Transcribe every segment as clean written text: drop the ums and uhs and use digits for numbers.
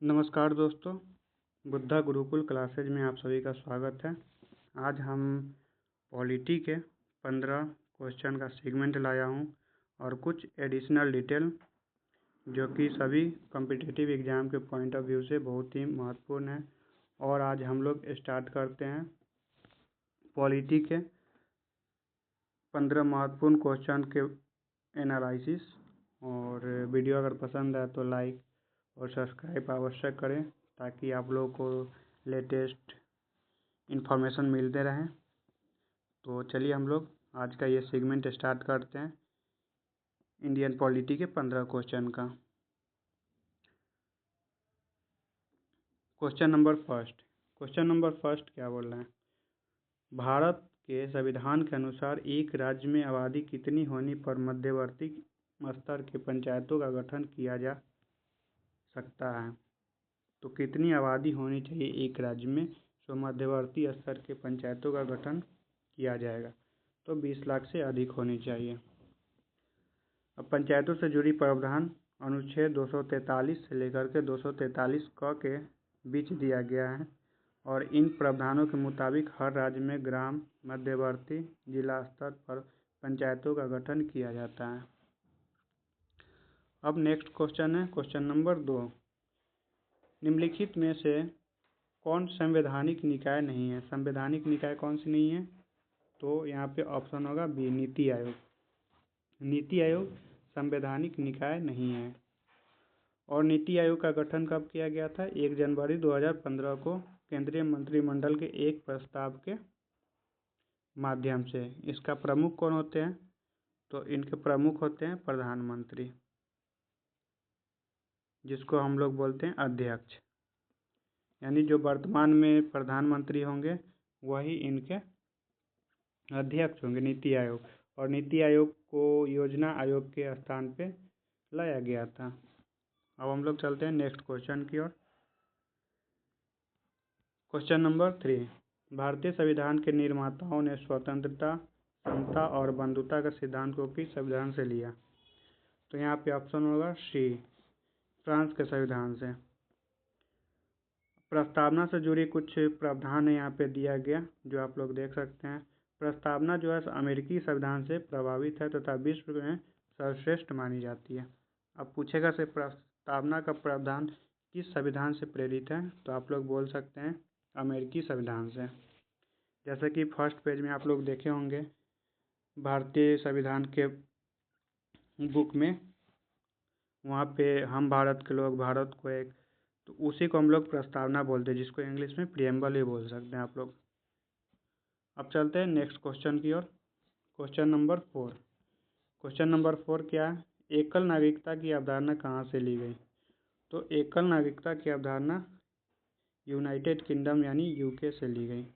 नमस्कार दोस्तों, बुद्धा गुरुकुल क्लासेज में आप सभी का स्वागत है। आज हम पॉलिटी के 15 क्वेश्चन का सेगमेंट लाया हूं और कुछ एडिशनल डिटेल जो कि सभी कॉम्पिटिटिव एग्ज़ाम के पॉइंट ऑफ व्यू से बहुत ही महत्वपूर्ण है। और आज हम लोग स्टार्ट करते हैं पॉलिटी के 15 महत्वपूर्ण क्वेश्चन के एनालिसिस। और वीडियो अगर पसंद आए तो लाइक और सब्सक्राइब अवश्य करें ताकि आप लोगों को लेटेस्ट इन्फॉर्मेशन मिलते रहें। तो चलिए हम लोग आज का ये सेगमेंट स्टार्ट करते हैं इंडियन पॉलिटी के 15 क्वेश्चन का। क्वेश्चन नंबर फर्स्ट क्या बोल रहे हैं? भारत के संविधान के अनुसार एक राज्य में आबादी कितनी होने पर मध्यवर्ती स्तर के पंचायतों का गठन किया जा सकता है? तो कितनी आबादी होनी चाहिए एक राज्य में तो मध्यवर्ती स्तर के पंचायतों का गठन किया जाएगा? तो 20 लाख से अधिक होनी चाहिए। अब पंचायतों से जुड़ी प्रावधान अनुच्छेद 243 से लेकर के 243 क के बीच दिया गया है और इन प्रावधानों के मुताबिक हर राज्य में ग्राम मध्यवर्ती जिला स्तर पर पंचायतों का गठन किया जाता है। अब नेक्स्ट क्वेश्चन है क्वेश्चन नंबर 2। निम्नलिखित में से कौन संवैधानिक निकाय नहीं है? संवैधानिक निकाय कौन सी नहीं है? तो यहाँ पे ऑप्शन होगा बी, नीति आयोग। नीति आयोग संवैधानिक निकाय नहीं है। और नीति आयोग का गठन कब किया गया था? 1 जनवरी 2015 को केंद्रीय मंत्रिमंडल के एक प्रस्ताव के माध्यम से। इसका प्रमुख कौन होते हैं? तो इनके प्रमुख होते हैं प्रधानमंत्री, जिसको हम लोग बोलते हैं अध्यक्ष। यानी जो वर्तमान में प्रधानमंत्री होंगे वही इनके अध्यक्ष होंगे, नीति आयोग। और नीति आयोग को योजना आयोग के स्थान पे लाया गया था। अब हम लोग चलते हैं नेक्स्ट क्वेश्चन की ओर। Question number 3। भारतीय संविधान के निर्माताओं ने स्वतंत्रता, समता और बंधुता के सिद्धांत को किस संविधान से लिया? तो यहाँ पे ऑप्शन होगा सी, फ्रांस के संविधान से। प्रस्तावना से जुड़ी कुछ प्रावधान है यहाँ पे दिया गया जो आप लोग देख सकते हैं। प्रस्तावना जो है अमेरिकी संविधान से प्रभावित है तथा विश्व में सर्वश्रेष्ठ मानी जाती है। अब पूछेगा से प्रस्तावना का प्रावधान किस संविधान से प्रेरित है? तो आप लोग बोल सकते हैं अमेरिकी संविधान से। जैसे कि फर्स्ट पेज में आप लोग देखे होंगे भारतीय संविधान के बुक में, वहाँ पे हम भारत के लोग, भारत को एक, तो उसी को हम लोग प्रस्तावना बोलते हैं, जिसको इंग्लिश में प्रियम्बल ही बोल सकते हैं आप लोग। अब चलते हैं नेक्स्ट क्वेश्चन की ओर। Question number 4। क्वेश्चन नंबर 4 क्या है? एकल नागरिकता की अवधारणा कहाँ से ली गई? तो एकल नागरिकता की अवधारणा यूनाइटेड किंगडम यानी यूके से ली गई।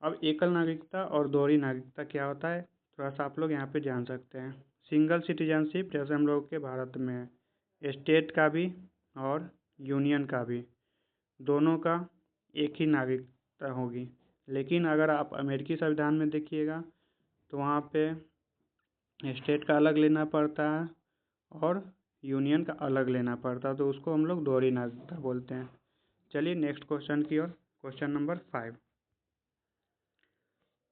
अब एकल नागरिकता और दोहरी नागरिकता क्या होता है थोड़ा सा आप लोग यहाँ पे जान सकते हैं। सिंगल सिटीजनशिप जैसे हम लोग के भारत में है, स्टेट का भी और यूनियन का भी, दोनों का एक ही नागरिकता होगी। लेकिन अगर आप अमेरिकी संविधान में देखिएगा तो वहाँ पे स्टेट का अलग लेना पड़ता है और यूनियन का अलग लेना पड़ता है, तो उसको हम लोग दोहरी नागरिकता बोलते हैं। चलिए नेक्स्ट क्वेश्चन की ओर। Question number 5।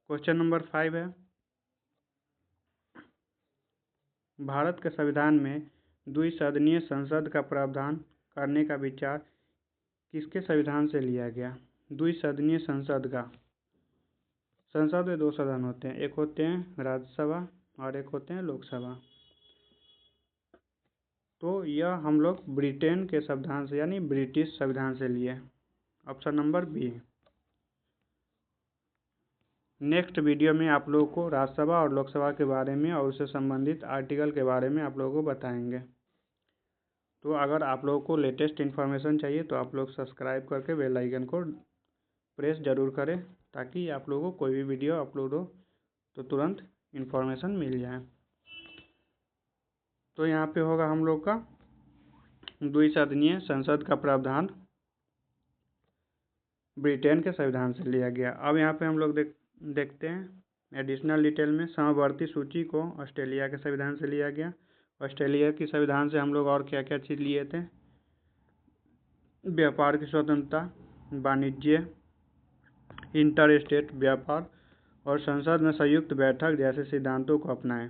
क्वेश्चन नंबर 5 है भारत के संविधान में द्विसदनीय संसद का प्रावधान करने का विचार किसके संविधान से लिया गया? द्विसदनीय संसद का, संसद में 2 सदन होते हैं, एक होते हैं राज्यसभा और एक होते हैं लोकसभा। तो यह हम लोग ब्रिटेन के संविधान से यानी ब्रिटिश संविधान से लिए। Option number B. Next video में आप लोगों को राज्यसभा और लोकसभा के बारे में और उससे संबंधित आर्टिकल के बारे में आप लोगों को बताएंगे। तो अगर आप लोगों को लेटेस्ट इन्फॉर्मेशन चाहिए तो आप लोग सब्सक्राइब करके बेल आइकन को प्रेस ज़रूर करें ताकि आप लोगों को कोई भी वीडियो अपलोड हो तो तुरंत इन्फॉर्मेशन मिल जाए। तो यहाँ पे होगा हम लोग का द्विसदनीय संसद का प्रावधान ब्रिटेन के संविधान से लिया गया। अब यहाँ पे हम लोग देखते हैं एडिशनल डिटेल में समवर्ती सूची को ऑस्ट्रेलिया के संविधान से लिया गया। ऑस्ट्रेलिया की संविधान से हम लोग और क्या क्या चीज़ लिए थे? व्यापार की स्वतंत्रता, वाणिज्य, इंटर स्टेट व्यापार और संसद में संयुक्त बैठक जैसे सिद्धांतों को अपनाएं।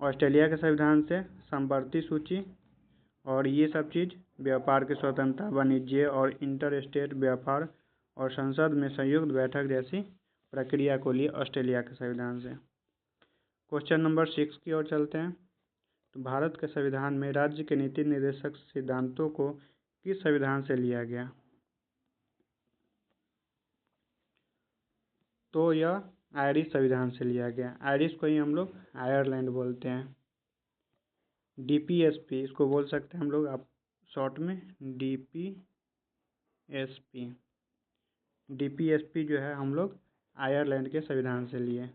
ऑस्ट्रेलिया के संविधान से समवर्ती सूची और ये सब चीज़ व्यापार की स्वतंत्रता, वाणिज्य और इंटर स्टेट व्यापार और संसद में संयुक्त बैठक जैसी प्रक्रिया को लिए ऑस्ट्रेलिया के संविधान से। क्वेश्चन नंबर 6 की ओर चलते हैं। तो भारत के संविधान में राज्य के नीति निर्देशक सिद्धांतों को किस संविधान से लिया गया? तो यह आयरिश संविधान से लिया गया। आयरिश को ही हम लोग आयरलैंड बोलते हैं। DPSP इसको बोल सकते हैं हम लोग, आप शॉर्ट में DPSP। DPSP जो है हम लोग आयरलैंड के संविधान से लिए।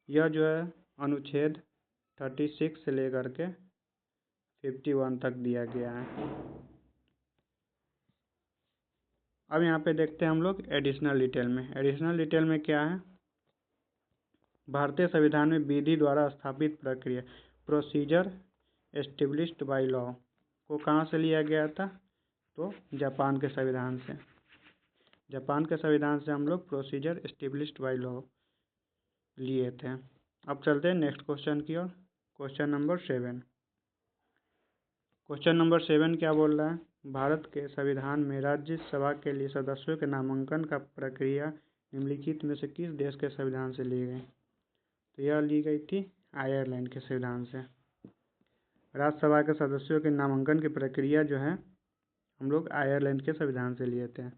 यह जो है अनुच्छेद 36 से लेकर के 51 तक दिया गया है। अब यहाँ पे देखते हैं हम लोग एडिशनल डिटेल में। एडिशनल डिटेल में क्या है? भारतीय संविधान में विधि द्वारा स्थापित प्रक्रिया, प्रोसीजर एस्टेब्लिश्ड बाय लॉ को कहाँ से लिया गया था? तो जापान के संविधान से। जापान के संविधान से हम लोग प्रोसीजर एस्टेब्लिश्ड बाय लॉ लिए थे। अब चलते हैं नेक्स्ट क्वेश्चन की ओर। Question number 7। क्वेश्चन नंबर 7 क्या बोल रहा है? भारत के संविधान में राज्यसभा के लिए सदस्यों के नामांकन का प्रक्रिया निम्नलिखित में से किस देश के संविधान से ली गई? तो यह ली गई थी आयरलैंड के संविधान से। राज्यसभा के सदस्यों के नामांकन की प्रक्रिया जो है हम लोग आयरलैंड के संविधान से लिए थे।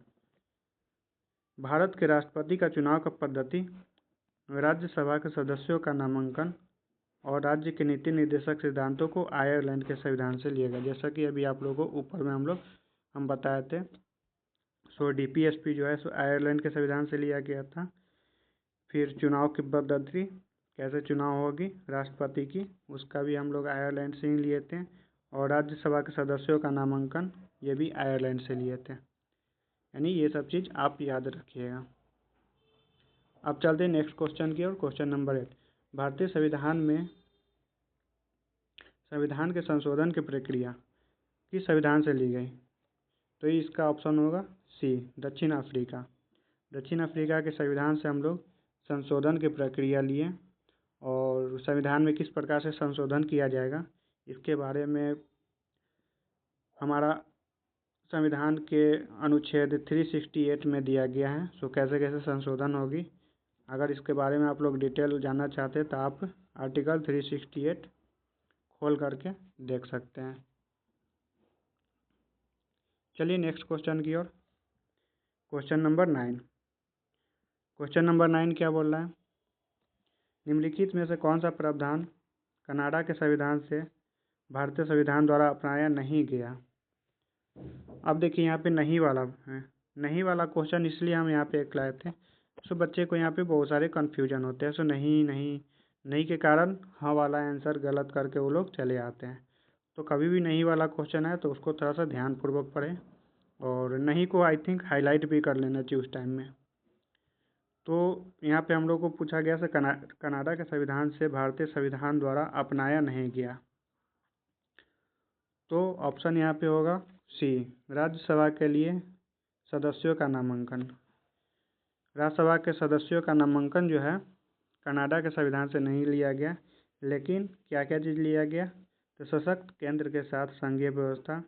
भारत के राष्ट्रपति का चुनाव का पद्धति, राज्यसभा के सदस्यों का नामांकन और राज्य के नीति निर्देशक सिद्धांतों को आयरलैंड के संविधान से लिया गया। जैसा कि अभी आप लोगों को ऊपर में हम बताए थे। सो DPSP जो है सो आयरलैंड के संविधान से लिया गया था। फिर चुनाव की पद्धति, कैसे चुनाव होगी राष्ट्रपति की, उसका भी हम लोग आयरलैंड से ही लिए थे। और राज्यसभा के सदस्यों का नामांकन ये भी आयरलैंड से लिए थे। यानी ये सब चीज़ आप याद रखिएगा। अब चलते हैं नेक्स्ट क्वेश्चन की ओर। Question number 8। भारतीय संविधान के संशोधन की प्रक्रिया किस संविधान से ली गई? तो इसका ऑप्शन होगा C, दक्षिण अफ्रीका। दक्षिण अफ्रीका के संविधान से हम लोग संशोधन की प्रक्रिया लिए। और संविधान में किस प्रकार से संशोधन किया जाएगा इसके बारे में हमारा संविधान के अनुच्छेद 368 में दिया गया है। सो कैसे कैसे संशोधन होगी, अगर इसके बारे में आप लोग डिटेल जानना चाहते हैं तो आप आर्टिकल 368 खोल करके देख सकते हैं। चलिए नेक्स्ट क्वेश्चन की ओर। Question number 9। क्वेश्चन नंबर 9 क्या बोल रहा है? निम्नलिखित में से कौन सा प्रावधान कनाडा के संविधान से भारतीय संविधान द्वारा अपनाया नहीं गया? अब देखिए यहाँ पे नहीं वाला है। नहीं वाला क्वेश्चन इसलिए हम यहाँ पे एक लाए थे। सो बच्चे को यहाँ पे बहुत सारे कन्फ्यूजन होते हैं। सो नहीं के कारण हाँ वाला आंसर गलत करके वो लोग चले आते हैं। तो कभी भी नहीं वाला क्वेश्चन है तो उसको थोड़ा सा ध्यानपूर्वक पढ़ें। और नहीं को आई थिंक हाईलाइट भी कर लेना चाहिए उस टाइम में। तो यहाँ पे हम लोग को पूछा गया से कनाडा के संविधान से भारतीय संविधान द्वारा अपनाया नहीं गया। तो ऑप्शन यहाँ पे होगा C, राज्यसभा के लिए सदस्यों का नामांकन। राज्यसभा के सदस्यों का नामांकन जो है कनाडा के संविधान से नहीं लिया गया। लेकिन क्या क्या चीज़ लिया गया? तो सशक्त केंद्र के साथ संघीय व्यवस्था,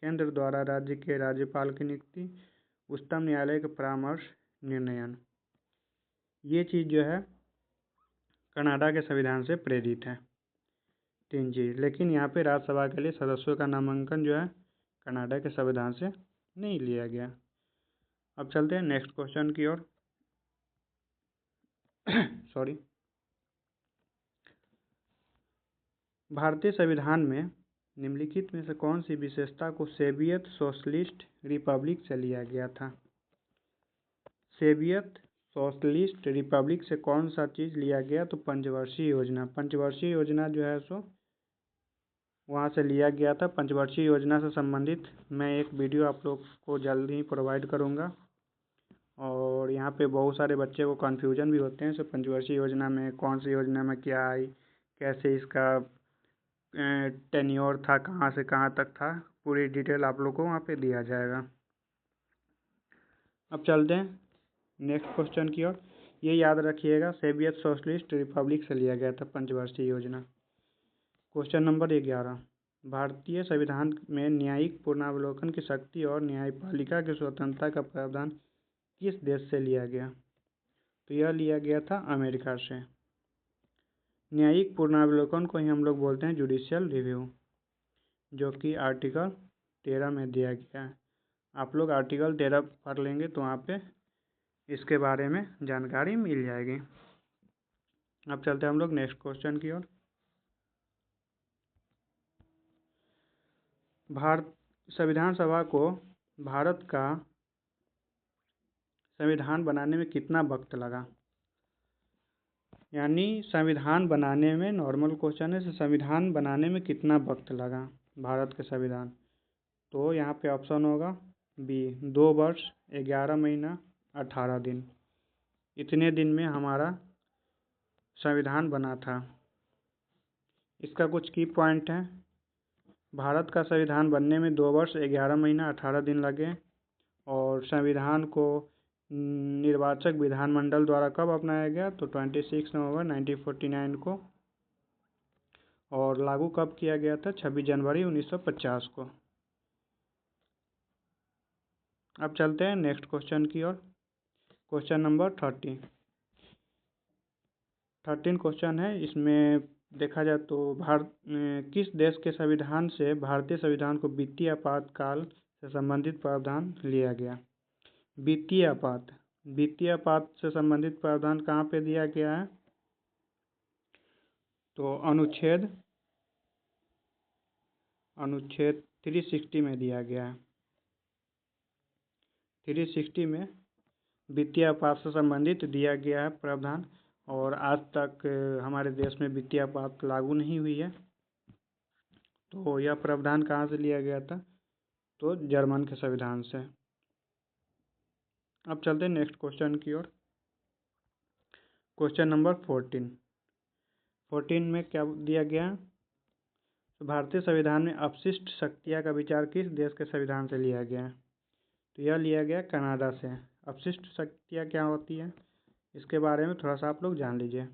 केंद्र द्वारा राज्य के राज्यपाल की नियुक्ति, उच्चतम न्यायालय के परामर्श निर्णयन, ये चीज़ जो है कनाडा के संविधान से प्रेरित है। 3 चीज़। लेकिन यहाँ पे राज्यसभा के लिए सदस्यों का नामांकन जो है कनाडा के संविधान से नहीं लिया गया। अब चलते हैं नेक्स्ट क्वेश्चन की ओर। सॉरी। भारतीय संविधान में निम्नलिखित में से कौन सी विशेषता को सोवियत सोशलिस्ट रिपब्लिक से लिया गया था? सोवियत सोशलिस्ट रिपब्लिक से कौन सा चीज़ लिया गया? तो पंचवर्षीय योजना। पंचवर्षीय योजना जो है सो वहाँ से लिया गया था। पंचवर्षीय योजना से संबंधित मैं एक वीडियो आप लोग को जल्द ही प्रोवाइड करूँगा। और यहाँ पे बहुत सारे बच्चे को कन्फ्यूजन भी होते हैं। सो पंचवर्षीय योजना में कौन सी योजना में क्या आई, कैसे इसका टेन्योर था, कहाँ से कहाँ तक था, पूरी डिटेल आप लोग को वहाँ पे दिया जाएगा। अब चलते हैं नेक्स्ट क्वेश्चन की ओर। ये याद रखिएगा, सोवियत सोशलिस्ट रिपब्लिक से लिया गया था पंचवर्षीय योजना। क्वेश्चन नंबर 11, भारतीय संविधान में न्यायिक पुनरावलोकन की शक्ति और न्यायपालिका की स्वतंत्रता का प्रावधान किस देश से लिया गया? तो यह लिया गया था अमेरिका से। न्यायिक पुनरावलोकन को ही हम लोग बोलते हैं जुडिशियल रिव्यू, जो कि आर्टिकल 13 में दिया गया है। आप लोग आर्टिकल 13 पढ़ लेंगे तो वहाँ पे इसके बारे में जानकारी मिल जाएगी। अब चलते हैं हम लोग नेक्स्ट क्वेश्चन की ओर। संविधान सभा को भारत का संविधान बनाने में कितना वक्त लगा? यानी संविधान बनाने में, नॉर्मल क्वेश्चन है, संविधान बनाने में कितना वक्त लगा भारत के संविधान? तो यहाँ पे ऑप्शन होगा बी, 2 वर्ष 11 महीना 18 दिन। इतने दिन में हमारा संविधान बना था। इसका कुछ की पॉइंट है। भारत का संविधान बनने में 2 वर्ष 11 महीना 18 दिन लगे, और संविधान को निर्वाचक विधानमंडल द्वारा कब अपनाया गया? तो 26 नवंबर 1949 को, और लागू कब किया गया था? 26 जनवरी 1950 को। अब चलते हैं नेक्स्ट क्वेश्चन की ओर। क्वेश्चन नंबर 13 क्वेश्चन है। इसमें देखा जाए तो किस देश के संविधान से भारतीय संविधान को वित्तीय आपातकाल से संबंधित प्रावधान लिया गया? वित्तीय आपात से संबंधित प्रावधान कहाँ पे दिया गया है? तो अनुच्छेद 360 में दिया गया है। 360 में वित्तीय आपात से संबंधित दिया गया है प्रावधान, और आज तक हमारे देश में वित्तीय आपात लागू नहीं हुई है। तो यह प्रावधान कहाँ से लिया गया था? तो जर्मन के संविधान से। अब चलते हैं नेक्स्ट क्वेश्चन की ओर। क्वेश्चन नंबर 14 में क्या दिया गया? तो भारतीय संविधान में अपशिष्ट शक्तियाँ का विचार किस देश के संविधान से लिया गया है? तो यह लिया गया कनाडा से। अपशिष्ट शक्तियाँ क्या होती है, इसके बारे में थोड़ा सा आप लोग जान लीजिए।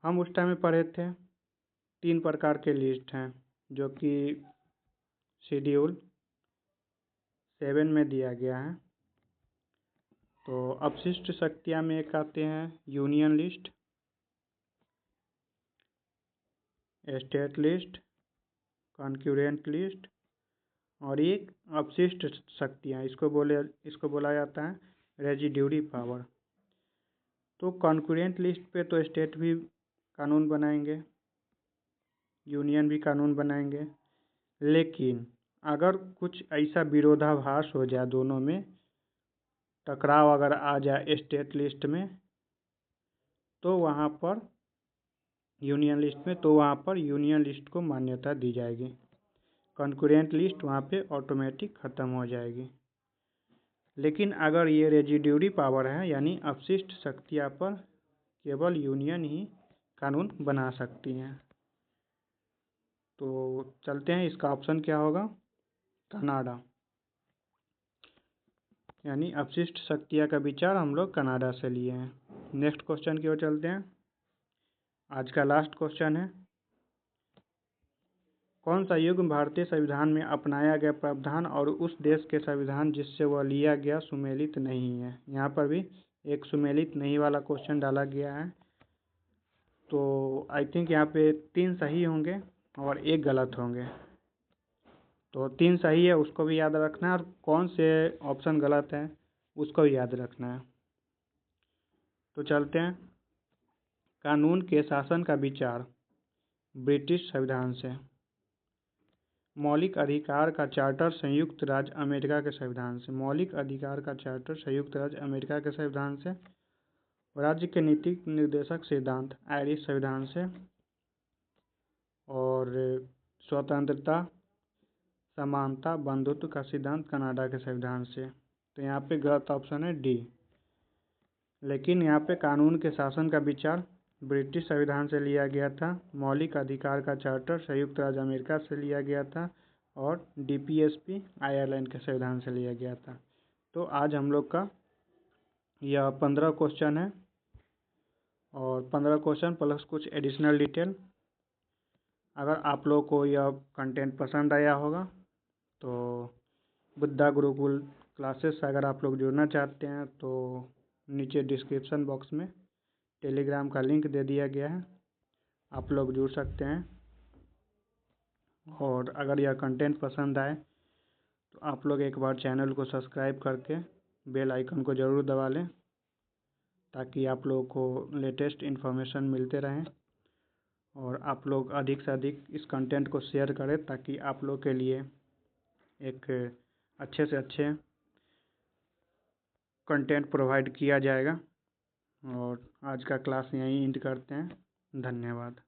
हम उस टाइम में पढ़े थे 3 प्रकार के लिस्ट हैं, जो कि शेड्यूल 7 में दिया गया है। तो अपशिष्ट शक्तियाँ में एक आते हैं union list, state list, concurrent list, और एक अपशिष्ट शक्तियाँ, इसको बोला जाता है रेजिड्यूरी पावर। तो कॉन्करेंट लिस्ट पे तो स्टेट भी कानून बनाएंगे, यूनियन भी कानून बनाएंगे, लेकिन अगर कुछ ऐसा विरोधाभास हो जाए, दोनों में टकराव अगर आ जाए स्टेट लिस्ट में, तो वहाँ पर यूनियन लिस्ट को मान्यता दी जाएगी। कॉन्करेंट लिस्ट वहाँ पे ऑटोमेटिक ख़त्म हो जाएगी। लेकिन अगर ये रेजिड्यूरी पावर है, यानी अपशिष्ट शक्तियाँ पर केवल यूनियन ही कानून बना सकती हैं। तो चलते हैं, इसका ऑप्शन क्या होगा? कनाडा। यानी अपशिष्ट शक्तियाँ का विचार हम लोग कनाडा से लिए हैं। नेक्स्ट क्वेश्चन की ओर चलते हैं। आज का लास्ट क्वेश्चन है, कौन सा युग भारतीय संविधान में अपनाया गया प्रावधान और उस देश के संविधान जिससे वह लिया गया सुमेलित नहीं है? यहाँ पर भी एक सुमेलित नहीं वाला क्वेश्चन डाला गया है। तो आई थिंक यहाँ पे 3 सही होंगे और 1 गलत होंगे। तो 3 सही है उसको भी याद रखना है, और कौन से ऑप्शन गलत है उसको भी याद रखना है। तो चलते हैं। कानून के शासन का विचार ब्रिटिश संविधान से। मौलिक अधिकार का चार्टर संयुक्त राज्य अमेरिका के संविधान से। मौलिक अधिकार का चार्टर संयुक्त राज्य अमेरिका के संविधान से। राज्य के नीतिक निर्देशक सिद्धांत आयरिश संविधान से। और स्वतंत्रता, समानता, बंधुत्व का सिद्धांत कनाडा के संविधान से। तो यहाँ पे गलत ऑप्शन है डी। लेकिन यहाँ पे कानून के शासन का विचार ब्रिटिश संविधान से लिया गया था। मौलिक अधिकार का चार्टर संयुक्त राज्य अमेरिका से लिया गया था। और DPSP आयरलैंड के संविधान से लिया गया था। तो आज हम लोग का यह 15 क्वेश्चन है और 15 क्वेश्चन प्लस कुछ एडिशनल डिटेल। अगर आप लोग को यह कंटेंट पसंद आया होगा तो बुद्धा गुरुकुल क्लासेस से अगर आप लोग जुड़ना चाहते हैं तो नीचे डिस्क्रिप्शन बॉक्स में टेलीग्राम का लिंक दे दिया गया है, आप लोग जुड़ सकते हैं। और अगर यह कंटेंट पसंद आए तो आप लोग एक बार चैनल को सब्सक्राइब करके बेल आइकन को ज़रूर दबा लें ताकि आप लोगों को लेटेस्ट इन्फॉर्मेशन मिलते रहें। और आप लोग अधिक से अधिक इस कंटेंट को शेयर करें ताकि आप लोग के लिए एक अच्छे से अच्छे कंटेंट प्रोवाइड किया जाएगा। और आज का क्लास यहीं एंड करते हैं। धन्यवाद।